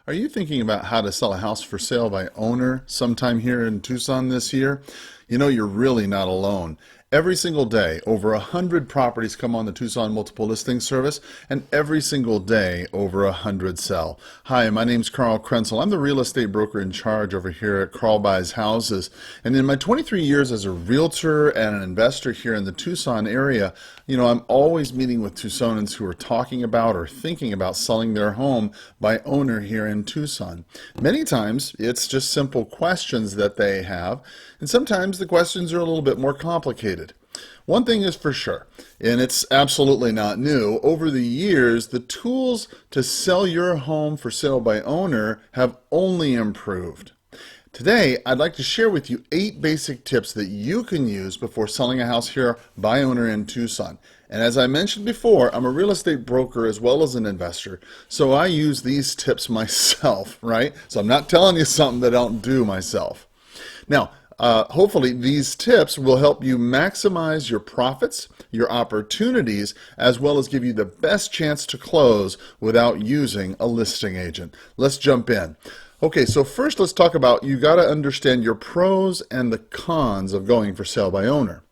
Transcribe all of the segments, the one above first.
Are you thinking about how to sell a house for sale by owner sometime here in Tucson this year? You know, you're really not alone. Every single day, over 100 properties come on the Tucson Multiple Listing Service, and every single day, over 100 sell. Hi, my name's Carl Krenzel. I'm the real estate broker in charge over here at Carl Buys Houses. And in my 23 years as a realtor and an investor here in the Tucson area, you know, I'm always meeting with Tucsonans who are talking about or thinking about selling their home by owner here in Tucson. Many times, it's just simple questions that they have, and sometimes the questions are a little bit more complicated. One thing is for sure, and it's absolutely not new, over the years, the tools to sell your home for sale by owner have only improved. Today, I'd like to share with you 8 basic tips that you can use before selling a house here by owner in Tucson. And as I mentioned before, I'm a real estate broker as well as an investor, so I use these tips myself, right? So I'm not telling you something that I don't do myself. Now, hopefully these tips will help you maximize your profits, your opportunities, as well as give you the best chance to close without using a listing agent. Let's jump in. Okay, so first let's talk about, you got to understand your pros and the cons of going for sale by owner.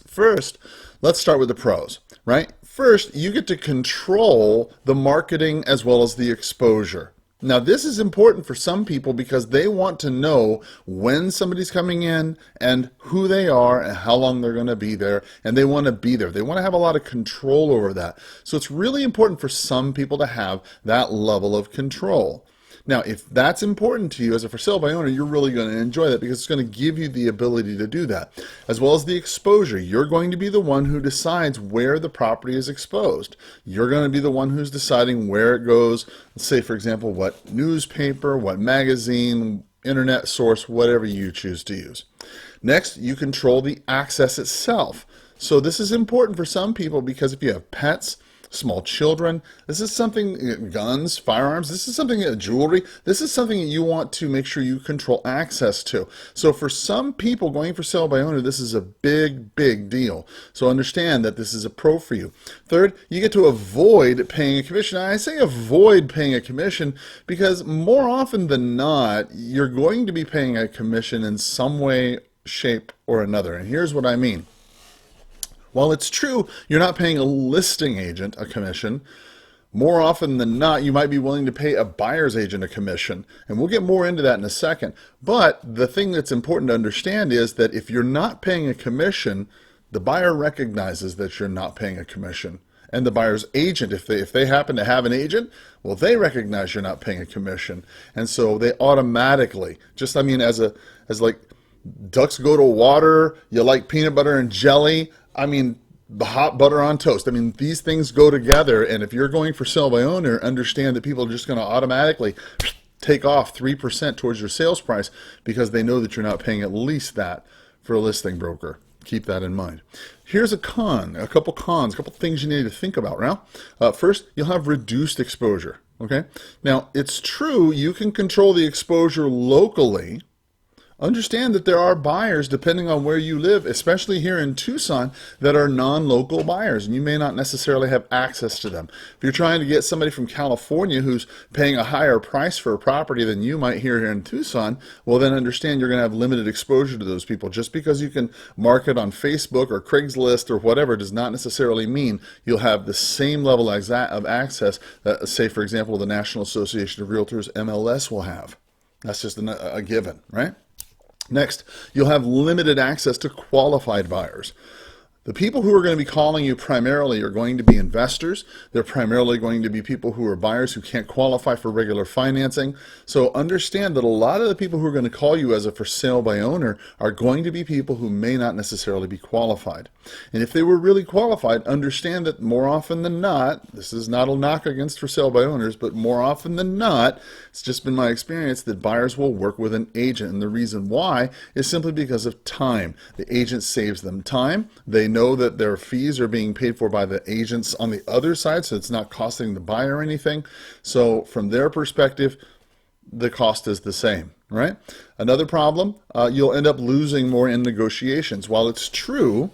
First, let's start with the pros, right? First, you get to control the marketing as well as the exposure. Now, this is important for some people because they want to know when somebody's coming in and who they are and how long they're going to be there, and they want to be there. They want to have a lot of control over that. So it's really important for some people to have that level of control. Now, if that's important to you as a for sale by owner, you're really going to enjoy that because it's going to give you the ability to do that. As well as the exposure. You're going to be the one who decides where the property is exposed. You're going to be the one who's deciding where it goes. Let's say, for example, what newspaper, what magazine, internet source, whatever you choose to use. Next, you control the access itself. So this is important for some people because if you have pets, small children, this is something, guns, firearms, this is something, jewelry, this is something that you want to make sure you control access to. So for some people going for sale by owner, this is a big, big deal. So understand that this is a pro for you. Third, you get to avoid paying a commission. I say avoid paying a commission because more often than not, you're going to be paying a commission in some way, shape, or another. And here's what I mean. While it's true you're not paying a listing agent a commission, more often than not you might be willing to pay a buyer's agent a commission. And we'll get more into that in a second. But the thing that's important to understand is that if you're not paying a commission, the buyer recognizes that you're not paying a commission. And the buyer's agent, if they happen to have an agent, well, they recognize you're not paying a commission. And so they automatically, just, I mean, as like ducks go to water, you like peanut butter and jelly, I mean, the hot butter on toast. I mean, these things go together, and if you're going for sale by owner, understand that people are just going to automatically take off 3% towards your sales price because they know that you're not paying at least that for a listing broker. Keep that in mind. Here's a couple cons, a couple things you need to think about now. First, you'll have reduced exposure, okay? Now, it's true you can control the exposure locally. Understand that there are buyers, depending on where you live, especially here in Tucson, that are non-local buyers, and you may not necessarily have access to them. If you're trying to get somebody from California who's paying a higher price for a property than you might here in Tucson, well, then understand you're going to have limited exposure to those people. Just because you can market on Facebook or Craigslist or whatever does not necessarily mean you'll have the same level of access that, say, for example, the National Association of Realtors, MLS, will have. That's just a given, right? Next, you'll have limited access to qualified buyers. The people who are going to be calling you primarily are going to be investors. They're primarily going to be people who are buyers who can't qualify for regular financing. So understand that a lot of the people who are going to call you as a for sale by owner are going to be people who may not necessarily be qualified. And if they were really qualified, understand that more often than not, this is not a knock against for sale by owners, but more often than not, it's just been my experience that buyers will work with an agent. And the reason why is simply because of time. The agent saves them time. They know that their fees are being paid for by the agents on the other side, so it's not costing the buyer anything. So from their perspective, the cost is the same, right? Another problem, you'll end up losing more in negotiations. While it's true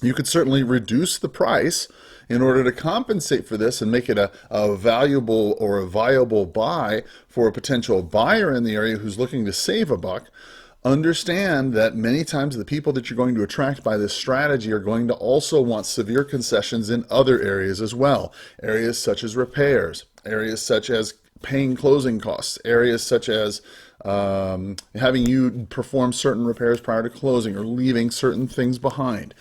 You could certainly reduce the price in order to compensate for this and make it a valuable or a viable buy for a potential buyer in the area who's looking to save a buck. Understand that many times the people that you're going to attract by this strategy are going to also want severe concessions in other areas as well. Areas such as repairs, areas such as paying closing costs, areas such as having you perform certain repairs prior to closing or leaving certain things behind.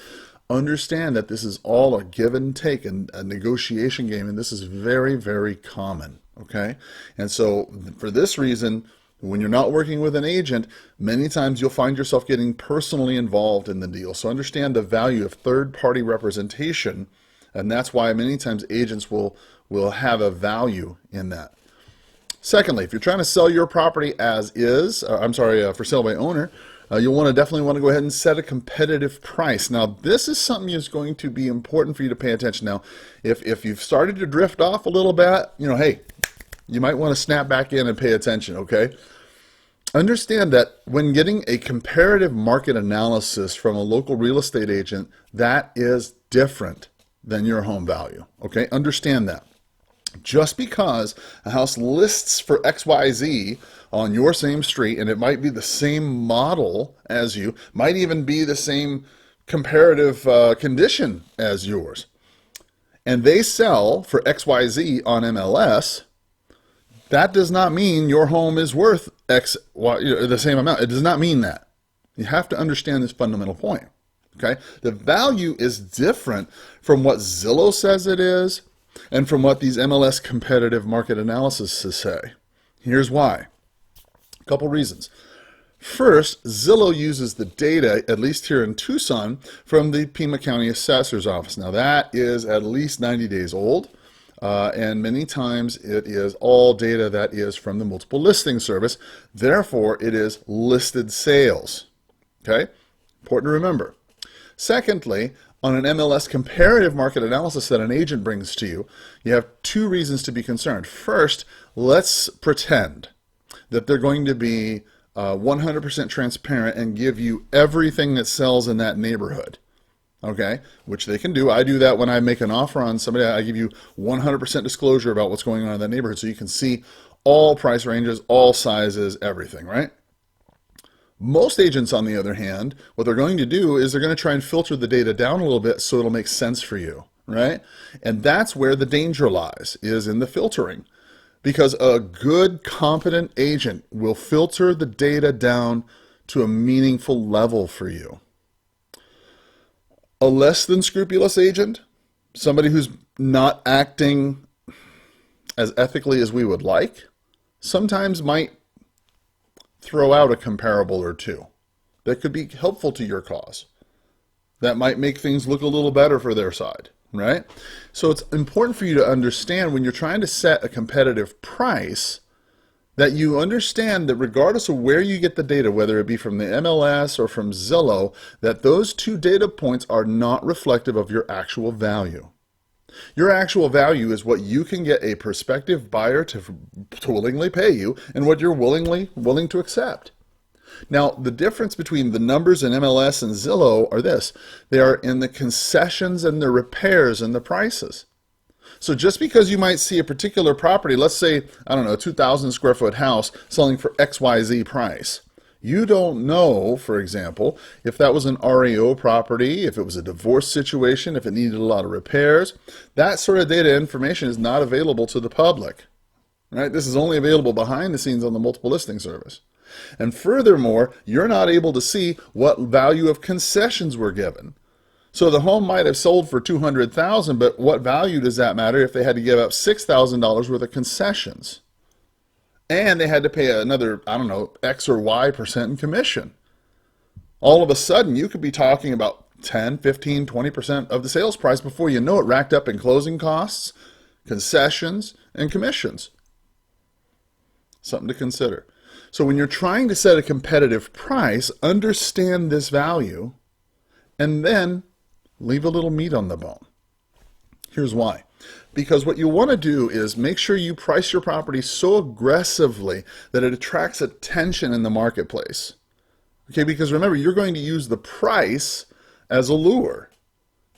Understand that this is all a give and take and a negotiation game, and this is very, very common, okay? And so for this reason, when you're not working with an agent, many times you'll find yourself getting personally involved in the deal. So understand the value of third-party representation, and that's why many times agents will have a value in that. Secondly, if you're trying to sell your property as is, for sale by owner, you'll definitely want to go ahead and set a competitive price. Now, this is something that's going to be important for you to pay attention. Now, if you've started to drift off a little bit, hey, you might want to snap back in and pay attention, okay? Understand that when getting a comparative market analysis from a local real estate agent, that is different than your home value, okay? Understand that. Just because a house lists for XYZ on your same street, and it might be the same model as you, might even be the same comparative condition as yours, and they sell for XYZ on MLS, that does not mean your home is worth the same amount. It does not mean that. You have to understand this fundamental point, okay? The value is different from what Zillow says it is and from what these MLS competitive market analyses say. Here's why. A couple reasons. First, Zillow uses the data, at least here in Tucson, from the Pima County Assessor's Office. Now that is at least 90 days old, and many times it is all data that is from the multiple listing service. Therefore, it is listed sales. Okay? Important to remember. Secondly, on an MLS comparative market analysis that an agent brings to you, you have two reasons to be concerned. First, let's pretend that they're going to be 100% transparent and give you everything that sells in that neighborhood, okay? Which they can do. I do that when I make an offer on somebody. I give you 100% disclosure about what's going on in that neighborhood so you can see all price ranges, all sizes, everything, right? Most agents, on the other hand, what they're going to do is they're going to try and filter the data down a little bit so it'll make sense for you, right? And that's where the danger lies, is in the filtering. Because a good, competent agent will filter the data down to a meaningful level for you. A less than scrupulous agent, somebody who's not acting as ethically as we would like, sometimes might throw out a comparable or two that could be helpful to your cause. That might make things look a little better for their side, right? So it's important for you to understand when you're trying to set a competitive price that you understand that regardless of where you get the data, whether it be from the MLS or from Zillow, that those two data points are not reflective of your actual value. Your actual value is what you can get a prospective buyer to willingly pay you and what you're willing to accept. Now, the difference between the numbers in MLS and Zillow are this. They are in the concessions and the repairs and the prices. So just because you might see a particular property, let's say, I don't know, a 2,000 square foot house selling for XYZ price, you don't know, for example, if that was an REO property, if it was a divorce situation, if it needed a lot of repairs. That sort of data information is not available to the public, right? This is only available behind the scenes on the multiple listing service. And furthermore, you're not able to see what value of concessions were given. So the home might have sold for $200,000, but what value does that matter if they had to give up $6,000 worth of concessions? And they had to pay another, I don't know, X or Y percent in commission. All of a sudden, you could be talking about 10, 15, 20% of the sales price before you know it, racked up in closing costs, concessions, and commissions. Something to consider. So when you're trying to set a competitive price, understand this value, and then leave a little meat on the bone. Here's why. Because what you want to do is make sure you price your property so aggressively that it attracts attention in the marketplace. Okay, because remember, you're going to use the price as a lure.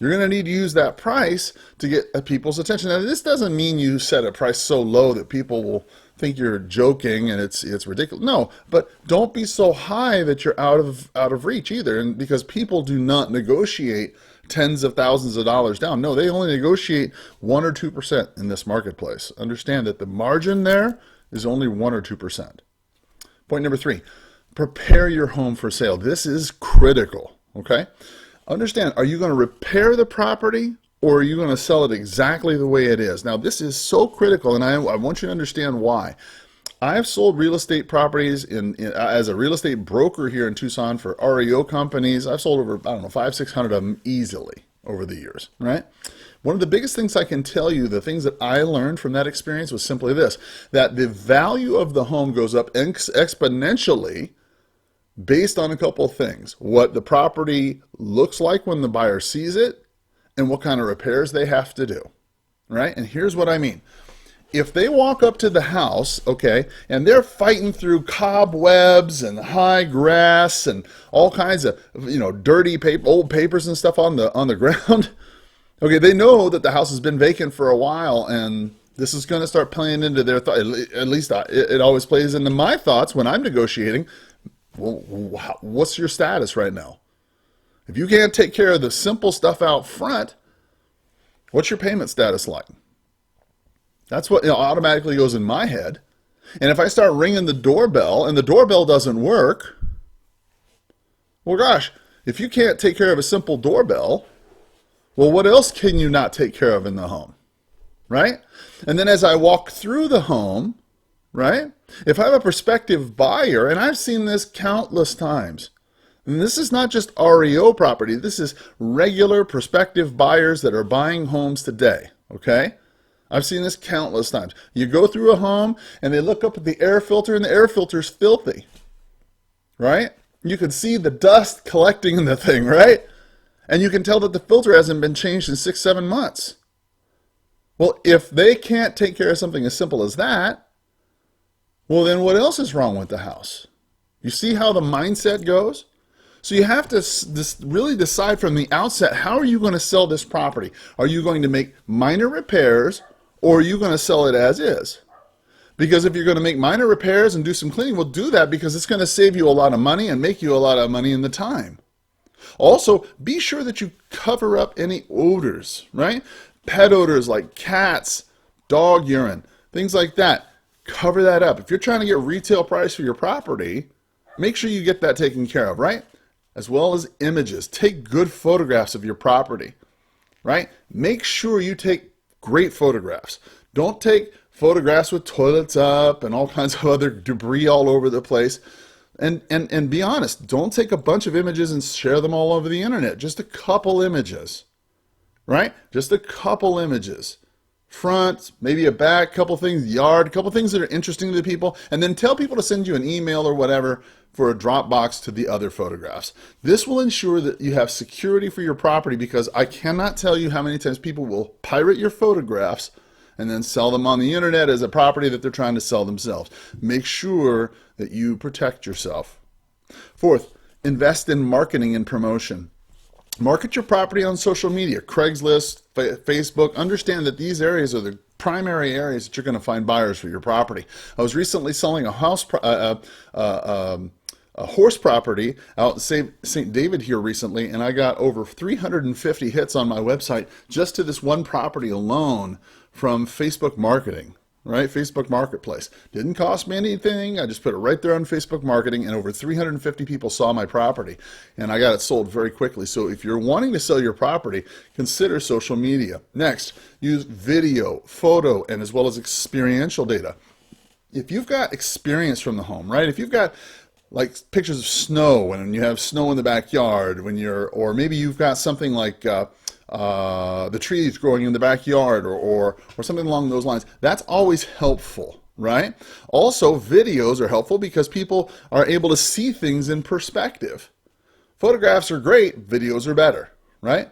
You're going to need to use that price to get people's attention. Now, this doesn't mean you set a price so low that people will think you're joking and it's ridiculous. No, but don't be so high that you're out of reach either. And because people do not negotiate tens of thousands of dollars down. No, they only negotiate 1 or 2% in this marketplace. Understand that the margin there is only 1 or 2%. Point number 3, prepare your home for sale. This is critical, okay? Understand, are you going to repair the property or are you going to sell it exactly the way it is? Now, this is so critical, and I want you to understand why. I've sold real estate properties as a real estate broker here in Tucson for REO companies. I've sold over, 500-600 of them easily over the years, right? One of the biggest things I can tell you, the things that I learned from that experience was simply this, that the value of the home goes up exponentially based on a couple of things. What the property looks like when the buyer sees it and what kind of repairs they have to do, right? And here's what I mean. If they walk up to the house, okay, and they're fighting through cobwebs and high grass and all kinds of, dirty paper, old papers and stuff on the ground, okay, they know that the house has been vacant for a while, and this is going to start playing into their thought. At least it always plays into my thoughts when I'm negotiating. Well, what's your status right now? If you can't take care of the simple stuff out front, what's your payment status like? That's what automatically goes in my head. And if I start ringing the doorbell and the doorbell doesn't work, well, gosh, if you can't take care of a simple doorbell, well, what else can you not take care of in the home, right? And then as I walk through the home, right, if I have a prospective buyer, and I've seen this countless times, and this is not just REO property, this is regular prospective buyers that are buying homes today, okay? I've seen this countless times. You go through a home and they look up at the air filter and the air filter's filthy, right? You can see the dust collecting in the thing, right? And you can tell that the filter hasn't been changed in 6-7 months. Well, if they can't take care of something as simple as that, well, then what else is wrong with the house? You see how the mindset goes? So you have to really decide from the outset, how are you going to sell this property? Are you going to make minor repairs, or are you going to sell it as is? Because if you're going to make minor repairs and do some cleaning, we'll do that because it's going to save you a lot of money and make you a lot of money in the time. Also, be sure that you cover up any odors, right? Pet odors like cats, dog urine, things like that. Cover that up. If you're trying to get retail price for your property, make sure you get that taken care of, right? As well as images. Take good photographs of your property, right? Make sure you take great photographs. Don't take photographs with toilets up and all kinds of other debris all over the place. And be honest, don't take a bunch of images and share them all over the internet. Just a couple images, right? Just a couple images. Front, maybe a back, couple things, yard, couple things that are interesting to the people, and then tell people to send you an email or whatever for a Dropbox to the other photographs. This will ensure that you have security for your property, because I cannot tell you how many times people will pirate your photographs and then sell them on the internet as a property that they're trying to sell themselves. Make sure that you protect yourself. Fourth, invest in marketing and promotion. Market your property on social media, Craigslist, Facebook. Understand that these areas are the primary areas that you're going to find buyers for your property. I was recently selling a horse property out in St. David here recently, and I got over 350 hits on my website just to this one property alone from Facebook marketing. Right? Facebook Marketplace. Didn't cost me anything. I just put it right there on Facebook Marketing, and over 350 people saw my property, and I got it sold very quickly. So if you're wanting to sell your property, consider social media. Next, use video, photo, and as well as experiential data. If you've got experience from the home, right? If you've got like pictures of snow, and you have snow in the backyard or maybe you've got something like the trees growing in the backyard or something along those lines. That's always helpful, right? Also, videos are helpful because people are able to see things in perspective. Photographs are great, videos are better, right?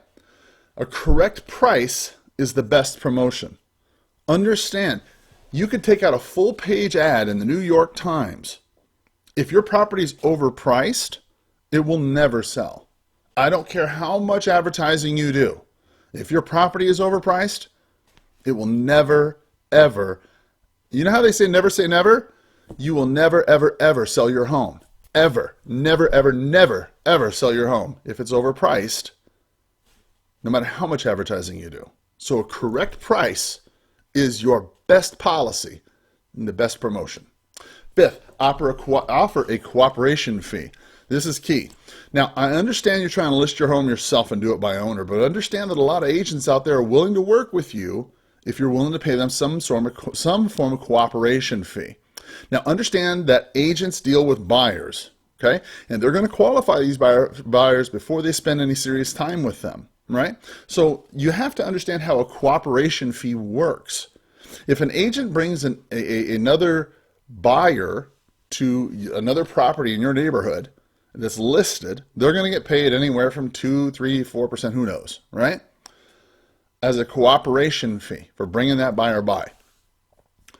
A correct price is the best promotion. Understand, you could take out a full page ad in the New York Times. If your property is overpriced, it will never sell. I don't care how much advertising you do. If your property is overpriced, it will never, ever, you know how they say never? You will never, ever, ever sell your home. Ever. Never, ever, never, ever sell your home if it's overpriced, no matter how much advertising you do. So a correct price is your best policy and the best promotion. Fifth, offer a cooperation fee. This is key. Now, I understand you're trying to list your home yourself and do it by owner, but understand that a lot of agents out there are willing to work with you if you're willing to pay them some form of cooperation fee. Now, understand that agents deal with buyers, okay? And they're going to qualify these buyers before they spend any serious time with them, right? So you have to understand how a cooperation fee works. If an agent brings another buyer to another property in your neighborhood that's listed, they're going to get paid anywhere from 2, 3, 4%, who knows, right? As a cooperation fee for bringing that buyer by.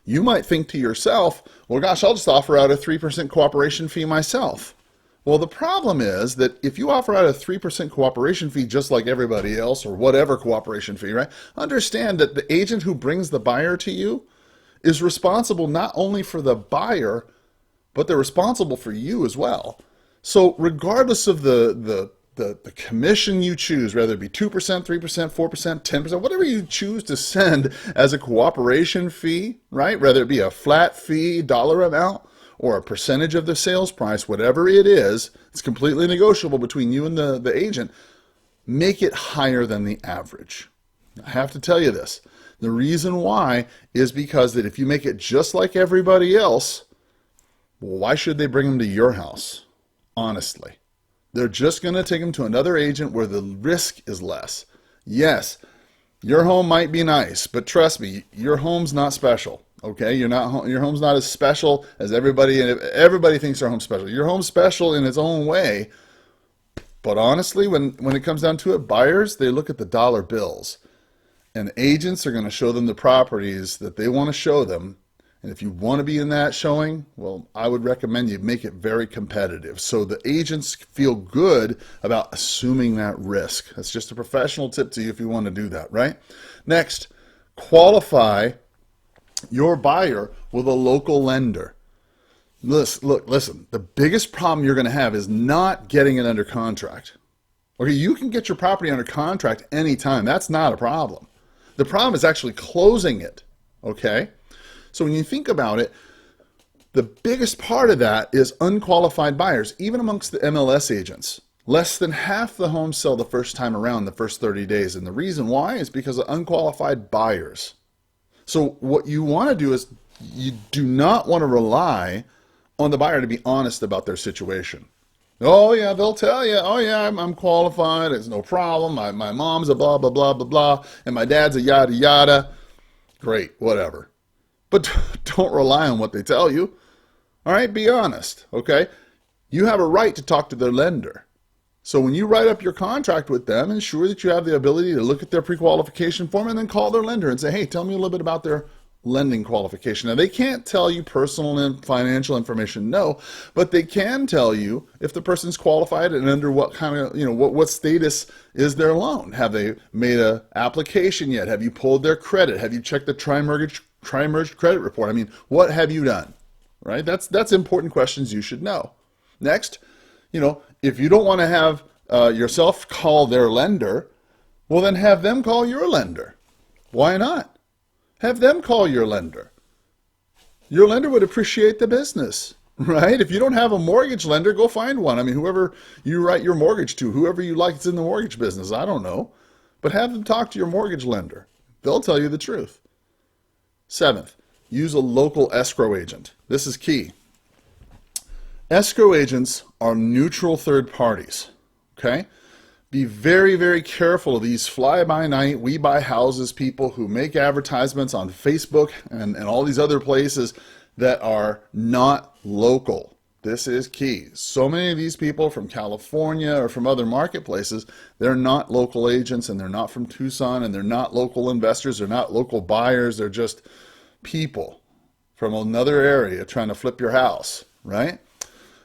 You might think to yourself, well, gosh, I'll just offer out a 3% cooperation fee myself. Well, the problem is that if you offer out a 3% cooperation fee just like everybody else, or whatever cooperation fee, right? Understand that the agent who brings the buyer to you is responsible not only for the buyer, but they're responsible for you as well. So regardless of the commission you choose, whether it be 2%, 3%, 4%, 10%, whatever you choose to send as a cooperation fee, right? Whether it be a flat fee, dollar amount, or a percentage of the sales price, whatever it is, it's completely negotiable between you and the agent. Make it higher than the average. I have to tell you this. The reason why is because that if you make it just like everybody else, well, why should they bring them to your house? Honestly. They're just going to take them to another agent where the risk is less. Yes, your home might be nice, but trust me, your home's not special. Okay, your home's not as special as everybody, and everybody thinks their home's special. Your home's special in its own way, but honestly, when it comes down to it, buyers, they look at the dollar bills, and agents are going to show them the properties that they want to show them. And if you want to be in that showing, well, I would recommend you make it very competitive so the agents feel good about assuming that risk. That's just a professional tip to you if you want to do that, right? Next, qualify your buyer with a local lender. Listen, the biggest problem you're going to have is not getting it under contract. Okay, you can get your property under contract anytime. That's not a problem. The problem is actually closing it, okay? So when you think about it, the biggest part of that is unqualified buyers, even amongst the MLS agents. Less than half the homes sell the first time around, the first 30 days. And the reason why is because of unqualified buyers. So what you want to do is you do not want to rely on the buyer to be honest about their situation. Oh yeah, they'll tell you, oh yeah, I'm qualified, it's no problem, my mom's a blah, blah, blah, blah, blah, and my dad's a yada, yada. Great, whatever. But don't rely on what they tell you. All right, be honest, okay? You have a right to talk to their lender. So when you write up your contract with them, ensure that you have the ability to look at their pre-qualification form and then call their lender and say, hey, tell me a little bit about their lending qualification. Now, they can't tell you personal and financial information, no, but they can tell you if the person's qualified and under what kind of, what status is their loan. Have they made an application yet? Have you pulled their credit? Have you checked the tri-merged credit report? I mean, what have you done? Right? That's important questions you should know. Next, if you don't want to have yourself call their lender, well, then have them call your lender. Why not? Have them call your lender. Your lender would appreciate the business, right? If you don't have a mortgage lender, go find one. I mean, whoever you write your mortgage to, whoever you like is in the mortgage business, I don't know. But have them talk to your mortgage lender. They'll tell you the truth. Seventh, use a local escrow agent. This is key. Escrow agents are neutral third parties, okay? Be very, very careful of these fly-by-night, we-buy-houses people who make advertisements on Facebook and all these other places that are not local. This is key. So many of these people from California or from other marketplaces, they're not local agents and they're not from Tucson and they're not local investors, they're not local buyers, they're just people from another area trying to flip your house, right?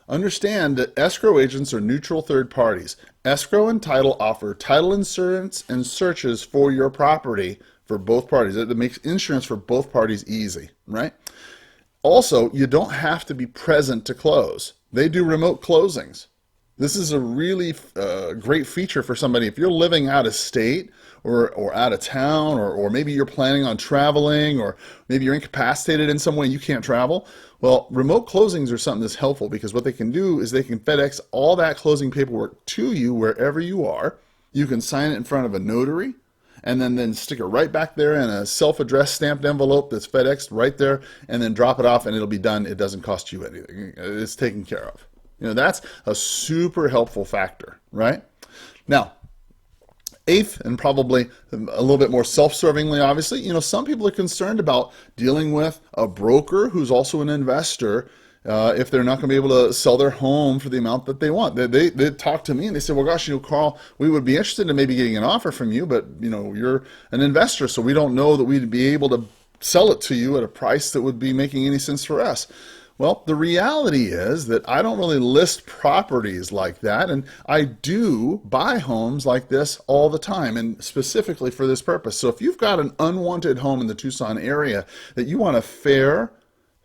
Understand that escrow agents are neutral third parties. Escrow and title offer title insurance and searches for your property for both parties. It makes insurance for both parties easy, right? Also, you don't have to be present to close. They do remote closings. This is a really great feature for somebody. If you're living out of state or out of town, or maybe you're planning on traveling, or maybe you're incapacitated in some way, you can't travel. Well, remote closings are something that's helpful, because what they can do is they can FedEx all that closing paperwork to you wherever you are. You can sign it in front of a notary, and then stick it right back there in a self-addressed stamped envelope that's FedExed right there, and then drop it off, and it'll be done. It doesn't cost you anything. It's taken care of. That's a super helpful factor, right? Now, eighth, and probably a little bit more self-servingly, obviously, some people are concerned about dealing with a broker who's also an investor if they're not going to be able to sell their home for the amount that they want. They talk to me and they say, well, gosh, Carl, we would be interested in maybe getting an offer from you, but you're an investor, so we don't know that we'd be able to sell it to you at a price that would be making any sense for us. Well, the reality is that I don't really list properties like that, and I do buy homes like this all the time, and specifically for this purpose. So if you've got an unwanted home in the Tucson area that you want a fair,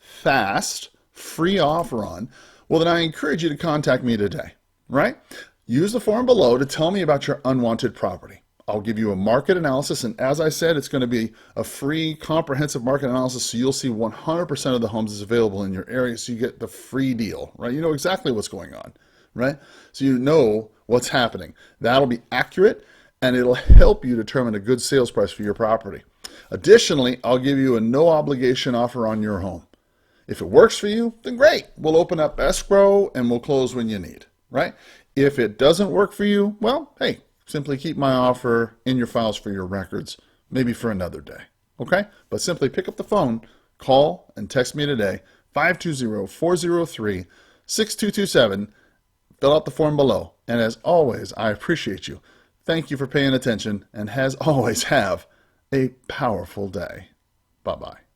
fast, free offer on, well, then I encourage you to contact me today, right? Use the form below to tell me about your unwanted property. I'll give you a market analysis, and as I said, it's going to be a free comprehensive market analysis, so you'll see 100% of the homes is available in your area, so you get the free deal, right? You know exactly what's going on, right? So you know what's happening. That'll be accurate, and it'll help you determine a good sales price for your property. Additionally, I'll give you a no obligation offer on your home. If it works for you, then great. We'll open up escrow and we'll close when you need, right? If it doesn't work for you, well, hey, simply keep my offer in your files for your records, maybe for another day, okay? But simply pick up the phone, call, and text me today, 520-403-6227. Fill out the form below. And as always, I appreciate you. Thank you for paying attention, and as always, have a powerful day. Bye-bye.